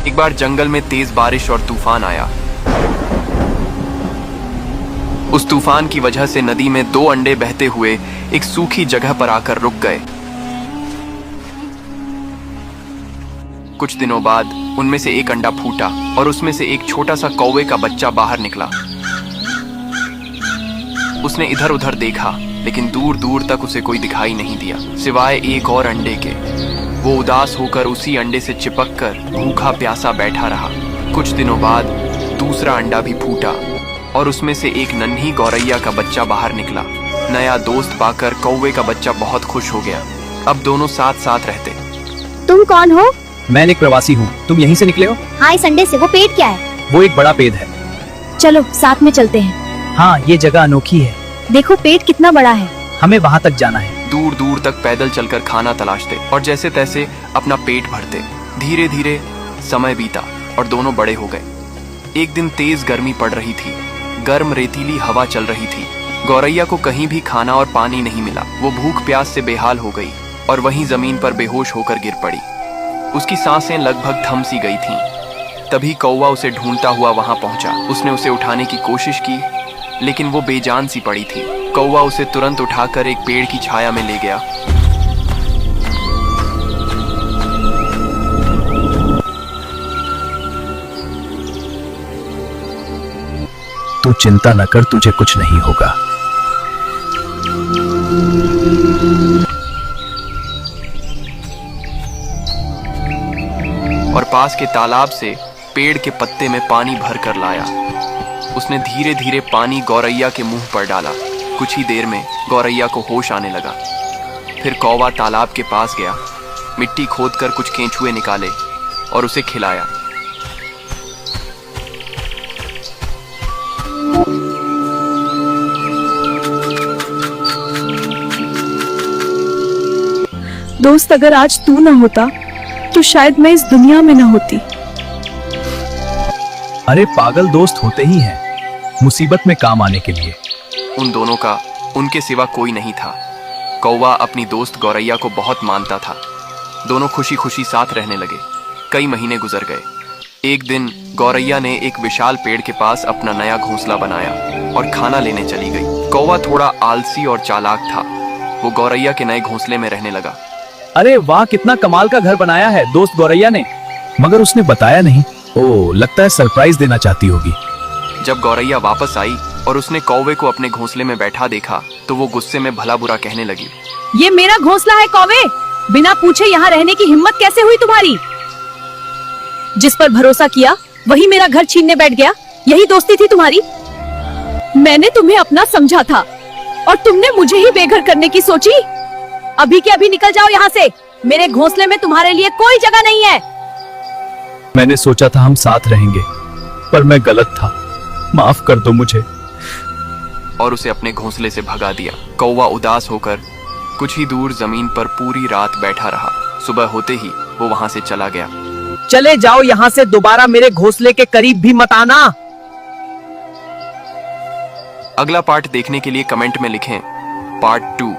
एक बार जंगल में तेज बारिश और तूफान आया। उस तूफान की वजह से नदी में 2 अंडे बहते हुए एक सूखी जगह पर आकर रुक गए। कुछ दिनों बाद उनमें से एक अंडा फूटा और उसमें से एक छोटा सा कौवे का बच्चा बाहर निकला। उसने इधर उधर देखा, लेकिन दूर दूर तक उसे कोई दिखाई नहीं दिया सिवाय एक और अंडे के। वो उदास होकर उसी अंडे से चिपक कर भूखा प्यासा बैठा रहा। कुछ दिनों बाद दूसरा अंडा भी फूटा और उसमें से एक नन्ही गौरैया का बच्चा बाहर निकला। नया दोस्त पाकर कौवे का बच्चा बहुत खुश हो गया। अब दोनों साथ साथ रहते। तुम कौन हो? मैं एक प्रवासी हूँ। तुम यहीं से निकले हो? हाँ, इस अंडे से। वो पेड़ क्या है? वो एक बड़ा पेड़ है। चलो साथ में चलते हैं। हाँ, ये जगह अनोखी है। देखो पेड़ कितना बड़ा है। हमें वहाँ तक जाना है। दूर दूर तक पैदल चलकर खाना तलाशते और जैसे तैसे अपना पेट भरते। धीरे धीरे समय बीता और दोनों बड़े हो गए। एक दिन तेज गर्मी पड़ रही थी। गर्म रेतीली हवा चल रही थी। गौरैया को कहीं भी खाना और पानी नहीं मिला। वो भूख प्यास से बेहाल हो गई और वहीं जमीन पर बेहोश होकर गिर पड़ी। उसकी सांसें लगभग थम सी गई थीं। तभी कौवा उसे ढूंढता हुआ वहां पहुंचा। उसने उसे उठाने की कोशिश की, लेकिन वो बेजान सी पड़ी थी। कौवा उसे तुरंत उठाकर एक पेड़ की छाया में ले गया। तू चिंता न कर, तुझे कुछ नहीं होगा। और पास के तालाब से पेड़ के पत्ते में पानी भर कर लाया। उसने धीरे धीरे पानी गौरैया के मुंह पर डाला। कुछ ही देर में गौरैया को होश आने लगा। फिर कौवा तालाब के पास गया, मिट्टी खोदकर कुछ केंचुए निकाले और उसे खिलाया। दोस्त, अगर आज तू ना होता तो शायद मैं इस दुनिया में ना होती। अरे पागल, दोस्त होते ही हैं मुसीबत में काम आने के लिए। उन दोनों का उनके सिवा कोई नहीं था। कौवा अपनी दोस्त गौरैया को बहुत मानता था। दोनों खुशी खुशी साथ रहने लगे। कई महीने गुजर गए। एक दिन गौरैया ने एक विशाल पेड़ के पास अपना नया घोंसला बनाया और खाना लेने चली गई। कौवा थोड़ा आलसी और चालाक था। वो गौरैया के नए घोंसले में रहने लगा। अरे वाह, कितना कमाल का घर बनाया है दोस्त गौरैया ने। मगर उसने बताया नहीं। ओह, लगता है सरप्राइज देना चाहती होगी। जब गौरैया वापस आई और उसने कौवे को अपने घोंसले में बैठा देखा तो वो गुस्से में भला बुरा कहने लगी। ये मेरा घोंसला है कौवे, बिना पूछे यहाँ रहने की हिम्मत कैसे हुई तुम्हारी? जिस पर भरोसा किया वही मेरा घर छीनने बैठ गया। यही दोस्ती थी तुम्हारी? मैंने तुम्हें अपना समझा था और तुमने मुझे ही बेघर करने की सोची। अभी के अभी निकल जाओ यहाँ से। मेरे घोंसले में तुम्हारे लिए कोई जगह नहीं है। मैंने सोचा था हम साथ रहेंगे, पर मैं गलत था। माफ कर दो मुझे। और उसे अपने घोंसले से भगा दिया। कौवा उदास होकर कुछ ही दूर जमीन पर पूरी रात बैठा रहा। सुबह होते ही वो वहां से चला गया। चले जाओ यहाँ से, दोबारा मेरे घोंसले के करीब भी मत आना। अगला पार्ट देखने के लिए कमेंट में लिखें पार्ट 2।